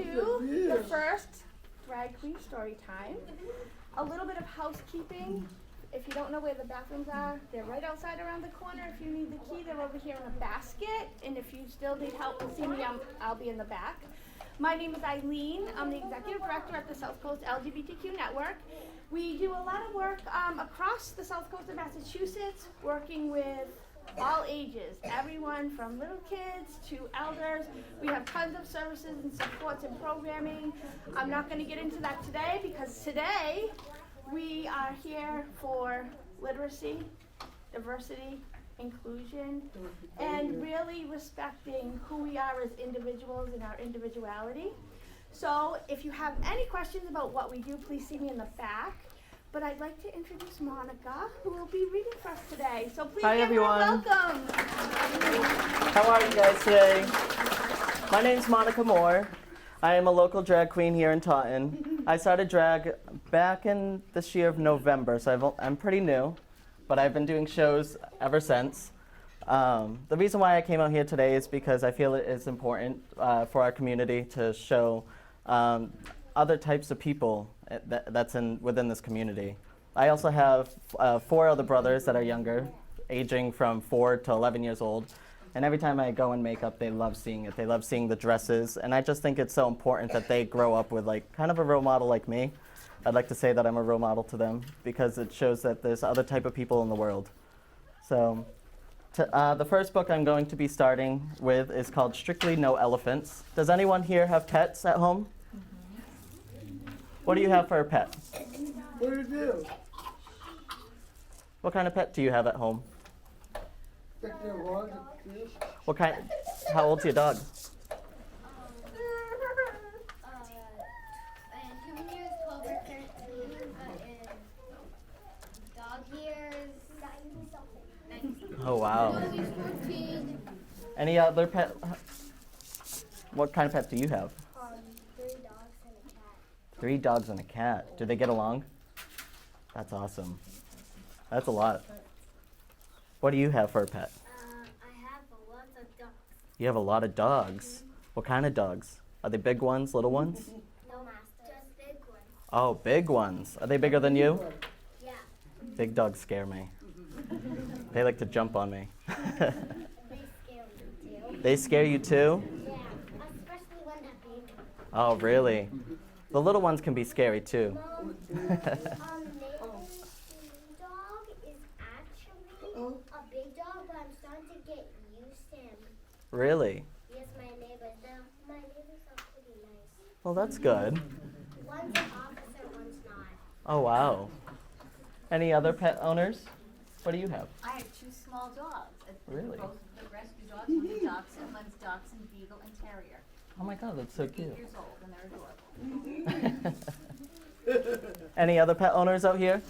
to the first drag queen story time. A little bit of housekeeping. If you don't know where the bathrooms are, they're right outside around the corner. If you need the key, they're over here in a basket. And if you still need help to see me, I'll be in the back. My name is Eileen. I'm the executive director at the South Coast LGBTQ Network. We do a lot of work across the South Coast of Massachusetts, working with all ages, everyone from little kids to elders. We have tons of services and supports and programming. I'm not going to get into that today because today we are here for literacy, diversity, inclusion, and really respecting who we are as individuals and our individuality. So if you have any questions about what we do, please see me in the back. But I'd like to introduce Monica, who will be reading for us today. So please Hi, give everyone. her a welcome. How are you guys today? My name's Monica Moore. I am a local drag queen here in Taunton. I started drag back in this year of November, so I'm pretty new, but I've been doing shows ever since. The reason why I came out here today is because I feel it is important for our community to show other types of people that's within this community. I also have 4 other brothers that are younger, aging from 4 to 11 years old. And every time I go in makeup, they love seeing it. They love seeing the dresses. And I just think it's so important that they grow up with kind of a role model like me. I'd like to say that I'm a role model to them because it shows that there's other type of people in the world. So the first book I'm going to be starting with is called Strictly No Elephants. Does anyone here have pets at home? What do you have for a pet? What do you do? What kind of pet do you have at home? What kind? How old's your dog? In human years, 12 or 13, in dog years, 19. Oh, wow. 14. Any other pet? What kind of pet do you have? 3 dogs and a cat. 3 dogs and a cat. Do they get along? That's awesome. That's a lot. What do you have for a pet? I have a lot of dogs. You have a lot of dogs. What kind of dogs? Are they big ones, little ones? No, master. Just big ones. Oh, big ones. Are they bigger than you? Yeah. Big dogs scare me. They like to jump on me. They scare you too. They scare you too? Yeah, especially when they're big. Oh, really? The little ones can be scary too. Nathan's dog is actually a big dog, but I'm starting to get used to him. Really? Yes, my neighbors. My neighbors are pretty nice. Well, that's good. One's an officer, one's not. Oh, wow. Any other pet owners? What do you have? I have 2 small dogs. Really? Both the rescue dogs, one's a dachshund, one's dachshund, beagle, and terrier. Oh my God, that's so 8 cute. years old, and they're adorable. Any other pet owners out here?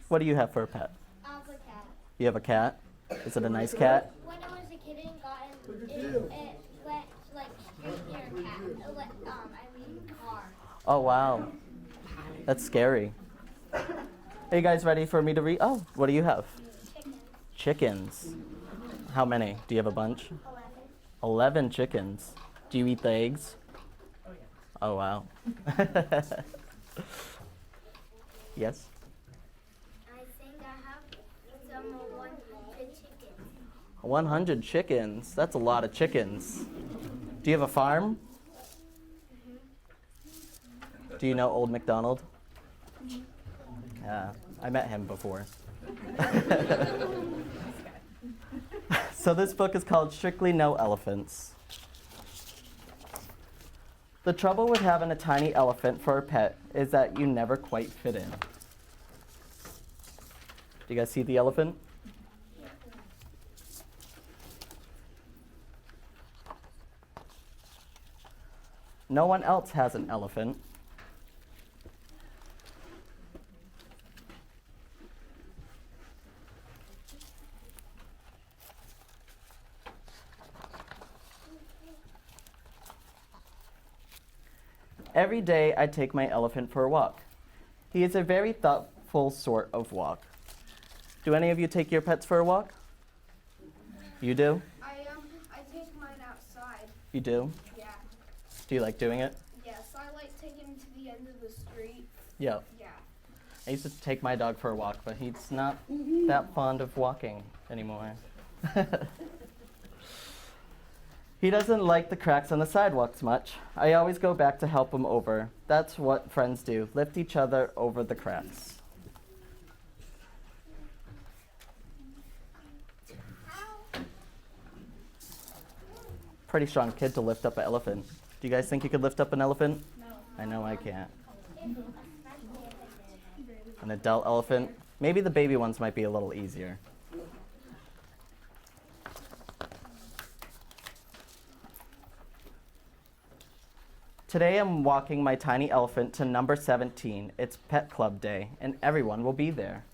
What do you have for a pet? I have a cat. You have a cat? Is it a nice cat? When I was a kid and got it went like straight near a cat. It went, car. Oh, wow. That's scary. Are you guys ready for me to read? Oh, what do you have? Chickens. How many? Do you have a bunch? 11 chickens. Do you eat the eggs? Oh, wow. Yes? I think I have some 100 chickens. 100 chickens. That's a lot of chickens. Do you have a farm? Do you know Old MacDonald? Yeah, I met him before. So this book is called Strictly No Elephants. The trouble with having a tiny elephant for a pet is that you never quite fit in. Do you guys see the elephant? No one else has an elephant. Every day I take my elephant for a walk. He is a very thoughtful sort of walk. Do any of you take your pets for a walk? You do? I take mine outside. You do? Yeah. Do you like doing it? Yes, I like taking him to the end of the street. Yeah. Yeah. I used to take my dog for a walk, but he's not that fond of walking anymore. He doesn't like the cracks on the sidewalks much. I always go back to help him over. That's what friends do, lift each other over the cracks. Pretty strong kid to lift up an elephant. Do you guys think you could lift up an elephant? No. I know I can't. An adult elephant? Maybe the baby ones might be a little easier. Today I'm walking my tiny elephant to number 17. It's Pet Club Day, and everyone will be there.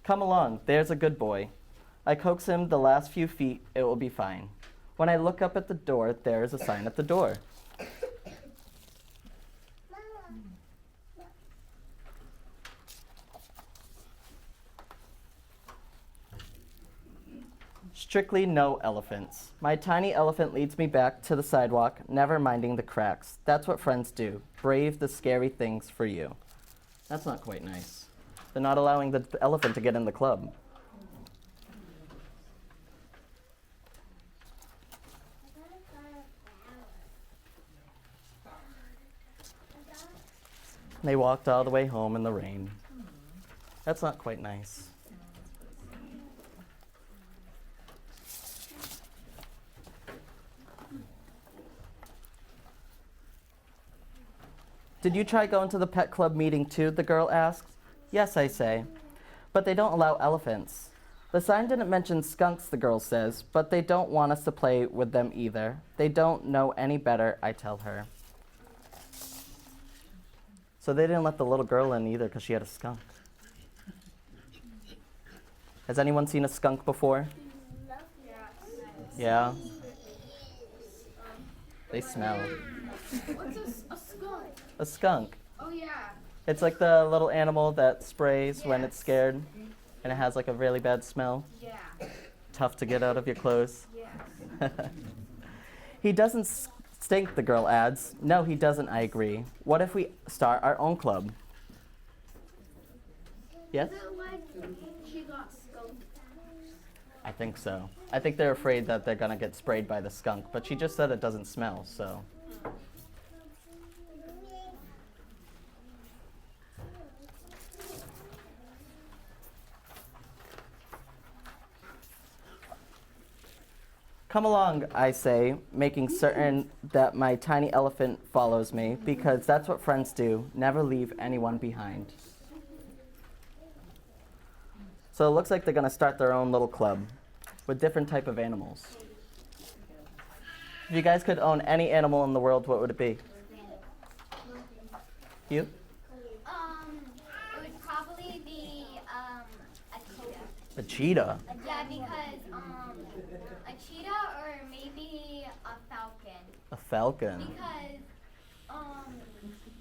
Come along, there's a good boy. I coax him the last few feet, it will be fine. When I look up at the door, there is a sign at the door. Strictly no elephants. My tiny elephant leads me back to the sidewalk, never minding the cracks. That's what friends do. Brave the scary things for you. That's not quite nice. They're not allowing the elephant to get in the club. They walked all the way home in the rain. That's not quite nice. Did you try going to the pet club meeting too? The girl asks. Yes, I say. But they don't allow elephants. The sign didn't mention skunks, the girl says, but they don't want us to play with them either. They don't know any better, I tell her. So they didn't let the little girl in either because she had a skunk. Has anyone seen a skunk before? Yeah? They smell. What's a skunk? A skunk. Oh yeah. It's like the little animal that sprays when it's Yes. scared, and it has like a really bad smell. Yeah. Tough to get out of your clothes. Yes. He doesn't stink, the girl adds. No, he doesn't, I agree. What if we start our own club? Yes? Is it like she got skunked? I think so. I think they're afraid that they're gonna get sprayed by the skunk, but she just said it doesn't smell, so. Come along, I say, making certain that my tiny elephant follows me, because that's what friends do, never leave anyone behind. So it looks like they're gonna start their own little club with different type of animals. If you guys could own any animal in the world, what would it be? You? It would probably be a cheetah. A cheetah. Yeah, because a cheetah or maybe a falcon. A falcon. Because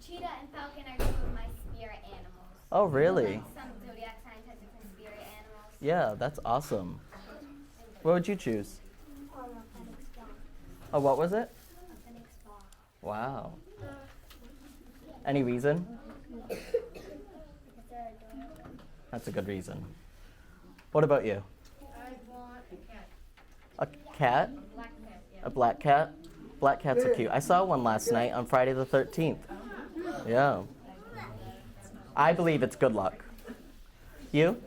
cheetah and falcon are two of my spirit animals. Oh, really? Like some zodiac signs have different spirit animals. Yeah, that's awesome. What would you choose? Oh, what was it? Wow. Any reason? That's a good reason. What about you? I want a cat. A cat? Black cat, yeah. A black cat? Black cats are cute. I saw one last night on Friday the 13th. Yeah. I believe it's good luck. You?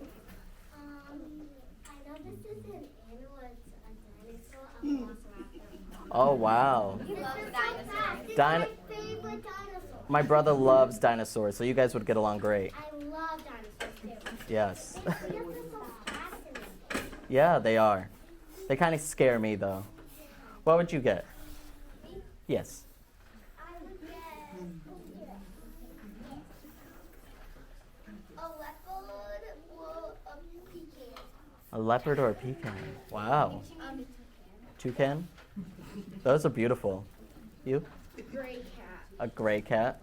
I know this is an animal, it's a dinosaur, a velociraptor. Oh, wow. He loves dinosaurs. Dino- My favorite dinosaur. My brother loves dinosaurs, so you guys would get along great. I love dinosaurs too. Yes. Because they're so fascinating. Yeah, they are. They kind of scare me, though. What would you get? Yes. I would get a leopard or a pecan. A leopard or a pecan? Wow. Toucan? Those are beautiful. You? Gray cat. A gray cat?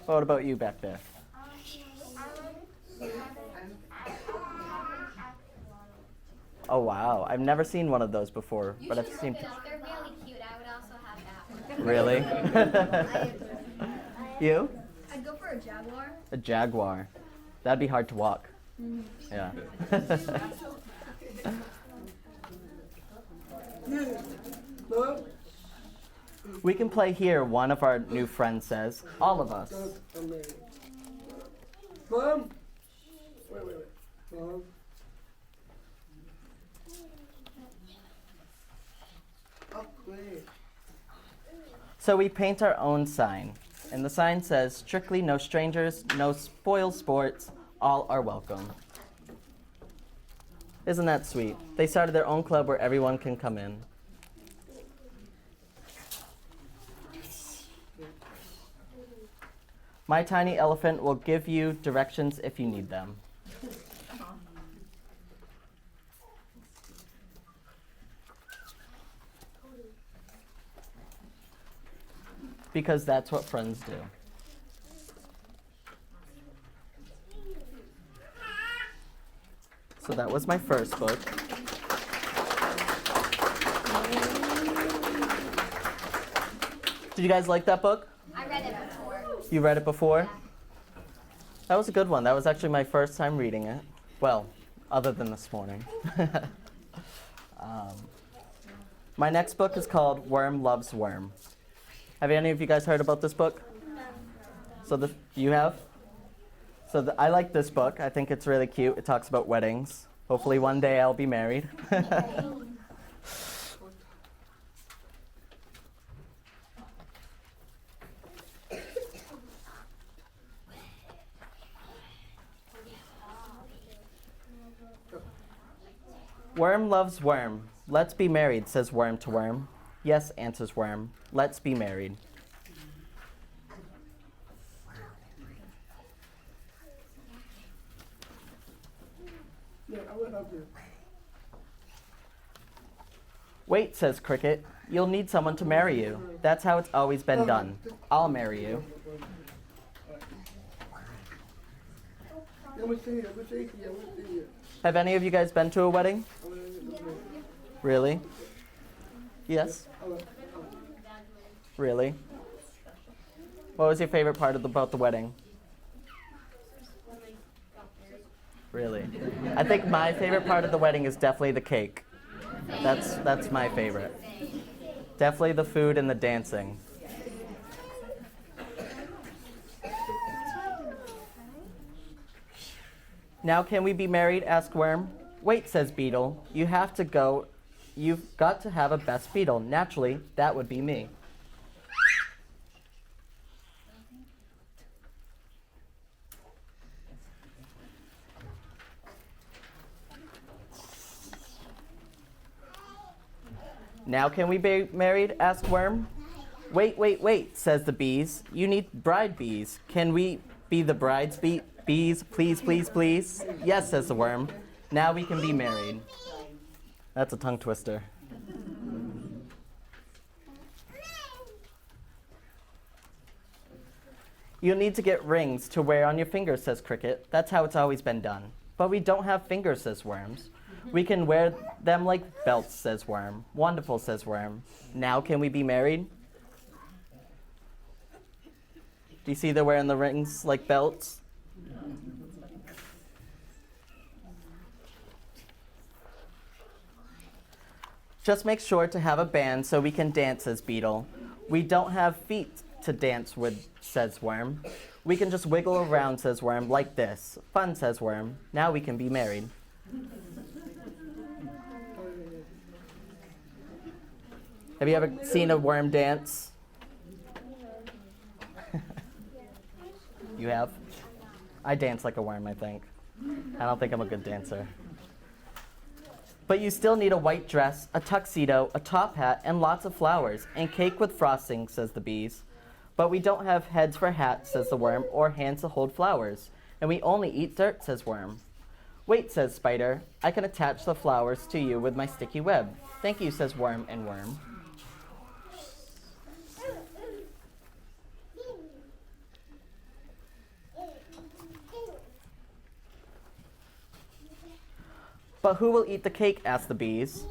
What about you back there? Oh wow, I've never seen one of those before, but I've seen. They're really cute. I would also have that one. Really? You? I'd go for a jaguar. A jaguar. That'd be hard to walk. Yeah. Mom? We can play here, one of our new friends says. All of us. Mom? Wait. Mom? Okay. So we paint our own sign. And the sign says, strictly no strangers, no spoil sports, all are welcome. Isn't that sweet? They started their own club where everyone can come in. My tiny elephant will give you directions if you need them. Because that's what friends do. So that was my first book. Did you guys like that book? I read it before. You read it before? That was a good one. That was actually my first time reading it. Well, other than this morning. My next book is called Worm Loves Worm. Have any of you guys heard about this book? So you have? So I like this book. I think it's really cute. It talks about weddings. Hopefully one day I'll be married. Worm loves worm. Let's be married, says worm to worm. Yes, answers worm. Let's be married. Yeah, I went up there. Wait, says cricket. You'll need someone to marry you. That's how it's always been done. I'll marry you. Let me see you. Have any of you guys been to a wedding? Really? Yes? Really? What was your favorite part about the wedding? Really? I think my favorite part of the wedding is definitely the cake. That's my favorite. Definitely the food and the dancing. Now can we be married? Asked Worm. Wait, says Beetle. You've got to have a best beetle. Naturally, that would be me. Now can we be married? Asked Worm. Wait, says the bees. You need bride bees. Can we be the bride's bees? Please. Yes, says the worm. Now we can be married. That's a tongue twister. You'll need to get rings to wear on your fingers, says Cricket. That's how it's always been done. But we don't have fingers, says Worms. We can wear them like belts, says Worm. Wonderful, says Worm. Now can we be married? Do you see they're wearing the rings like belts? Just make sure to have a band so we can dance, says Beetle. We don't have feet to dance with, says Worm. We can just wiggle around, says Worm, like this. Fun, says Worm. Now we can be married. Have you ever seen a worm dance? You have? I dance like a worm, I think. I don't think I'm a good dancer. But you still need a white dress, a tuxedo, a top hat, and lots of flowers, and cake with frosting, says the bees. But we don't have heads for hats, says the worm, or hands to hold flowers. And we only eat dirt, says Worm. Wait, says Spider. I can attach the flowers to you with my sticky web. Thank you, says Worm and Worm. But who will eat the cake? Asked the bees.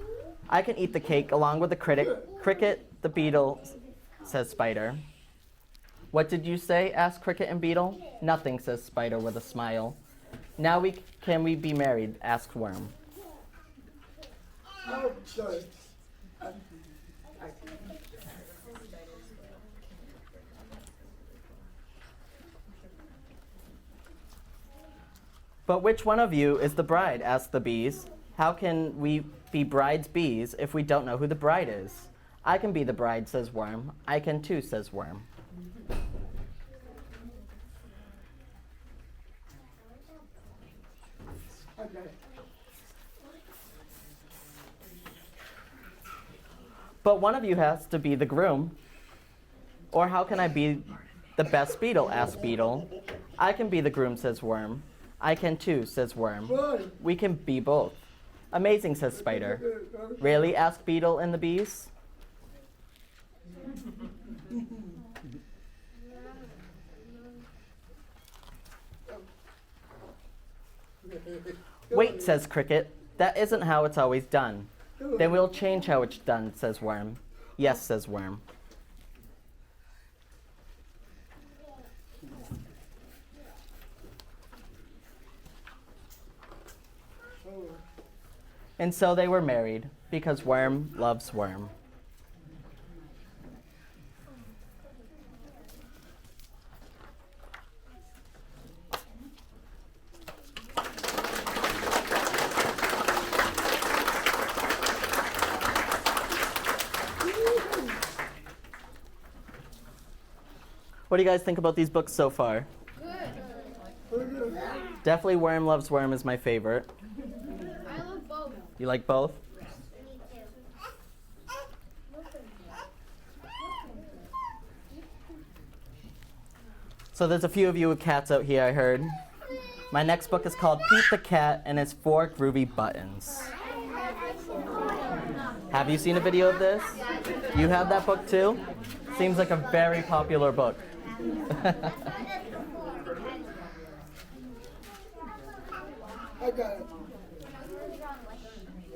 I can eat the cake along with the cricket, the beetle, says Spider. What did you say? Asked Cricket and Beetle. Nothing, says Spider with a smile. Now can we be married? Asked Worm. Oh, sorry. But which one of you is the bride? Asked the bees. How can we be bride's bees if we don't know who the bride is? I can be the bride, says Worm. I can too, says Worm. Okay. But one of you has to be the groom. Or how can I be the best beetle? Asked Beetle. I can be the groom, says Worm. I can too, says Worm. Run. We can be both. Amazing, says Spider. Really? Asked Beetle and the bees. Wait, says Cricket. That isn't how it's always done. Then we'll change how it's done, says Worm. Yes, says Worm. And so they were married, because Worm loves Worm. What do you guys think about these books so far? Definitely Worm Loves Worm is my favorite. I love both. You like both? So there's a few of you with cats out here, I heard. My next book is called Pete the Cat and it's 4 Groovy Buttons. Have you seen a video of this? You have that book too? Seems like a very popular book. I got it.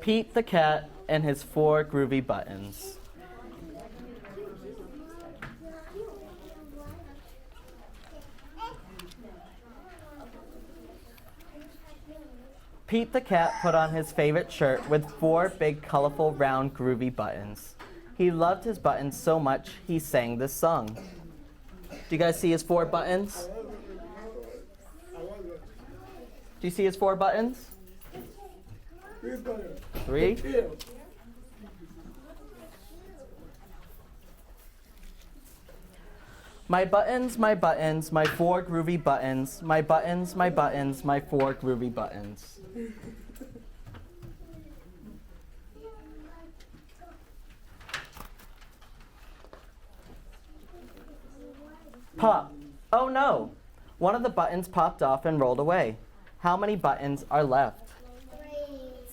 Pete the Cat and his 4 Groovy Buttons. Pete the Cat put on his favorite shirt with 4 big, colorful, round, groovy buttons. He loved his buttons so much, he sang this song. Do you guys see his 4 buttons? Do you see his 4 buttons? 3? My buttons, my 4 groovy buttons. My buttons, my 4 groovy buttons. Pop. Oh no! One of the buttons popped off and rolled away. How many buttons are left?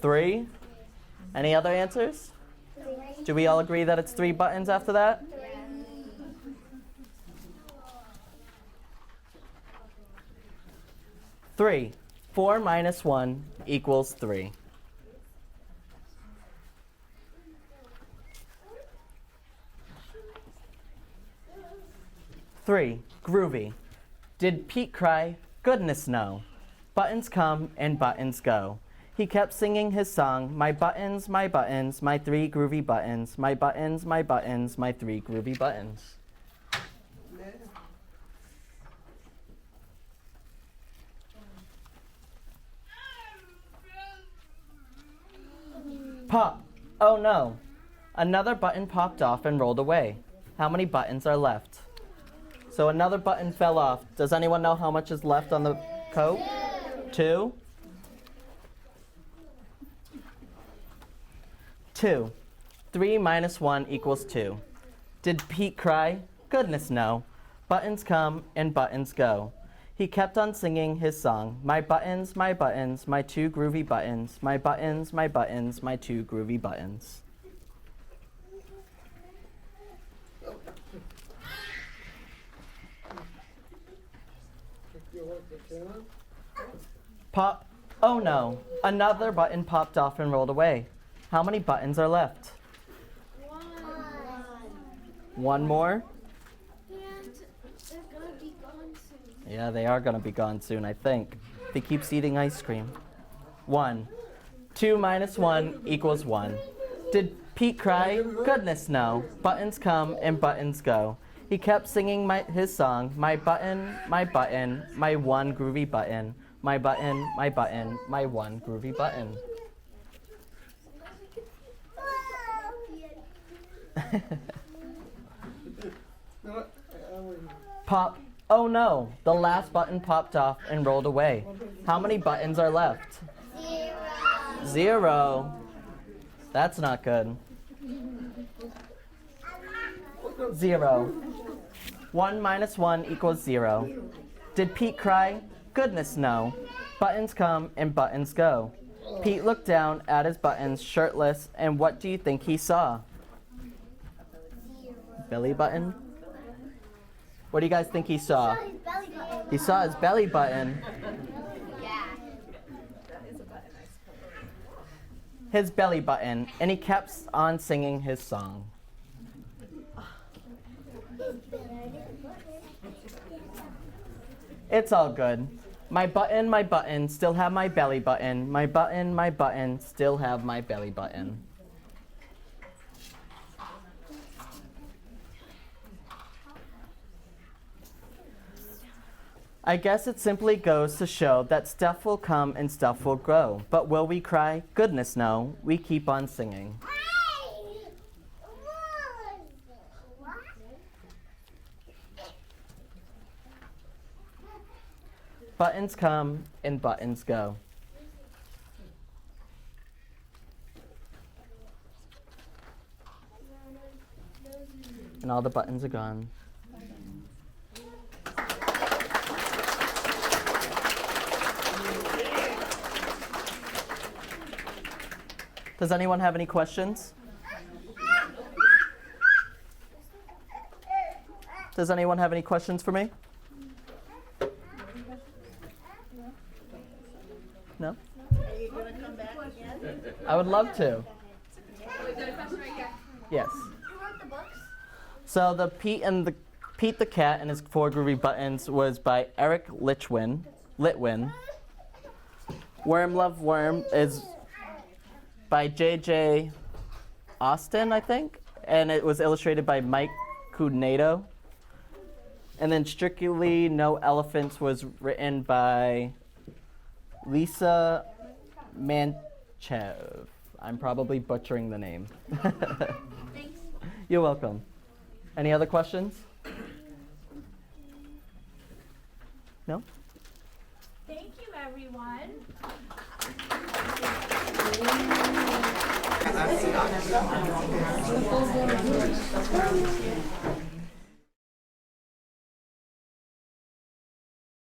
3? Any other answers? Do we all agree that it's 3 buttons after that? 3. 4 minus 1 equals 3. Three, Groovy. Did Pete cry? Goodness no. Buttons come and buttons go. He kept singing his song, my 3 groovy buttons, my 3 groovy buttons. Pop. Oh no. Another button popped off and rolled away. How many buttons are left? So another button fell off. Does anyone know how much is left on the coat? 2? 2. 3 minus 1 equals 2. Did Pete cry? Goodness no. Buttons come and buttons go. He kept on singing his song, my 2 groovy buttons, my 2 groovy buttons. Pop. Oh no, another button popped off and rolled away. How many buttons are left? One more? And they're gonna be gone soon. Yeah, they are gonna be gone soon, I think. They keep eating ice cream. 1. 2 minus 1 equals 1. Did Pete cry? Goodness no. Buttons come and buttons go. He kept singing his song, my button, my one groovy button. My button, my one groovy button. Pop. Oh no, the last button popped off and rolled away. How many buttons are left? 0. That's not good. 0. 1 minus 1 equals 0. Did Pete cry? Goodness no. Buttons come and buttons go. Pete looked down at his buttons, shirtless, and what do you think he saw? Belly button? What do you guys think he saw? He saw his belly button. His belly button, and he kept on singing his song. It's all good. My button, still have my belly button. My button, still have my belly button. I guess it simply goes to show that stuff will come and stuff will grow. But will we cry? Goodness no. We keep on singing. Buttons come and buttons go. And all the buttons are gone. Does anyone have any questions? Does anyone have any questions for me? No? Are you gonna come back again? I would love to. Yes. Who wrote the books? So the Pete the Cat and his 4 Groovy Buttons was by Eric Litwin. Worm Love Worm is by J.J. Austin, I think, and it was illustrated by Mike Cunato. And then Strictly No Elephants was written by Lisa Manchev. I'm probably butchering the name. Thanks. You're welcome. Any other questions? No? Thank you, everyone.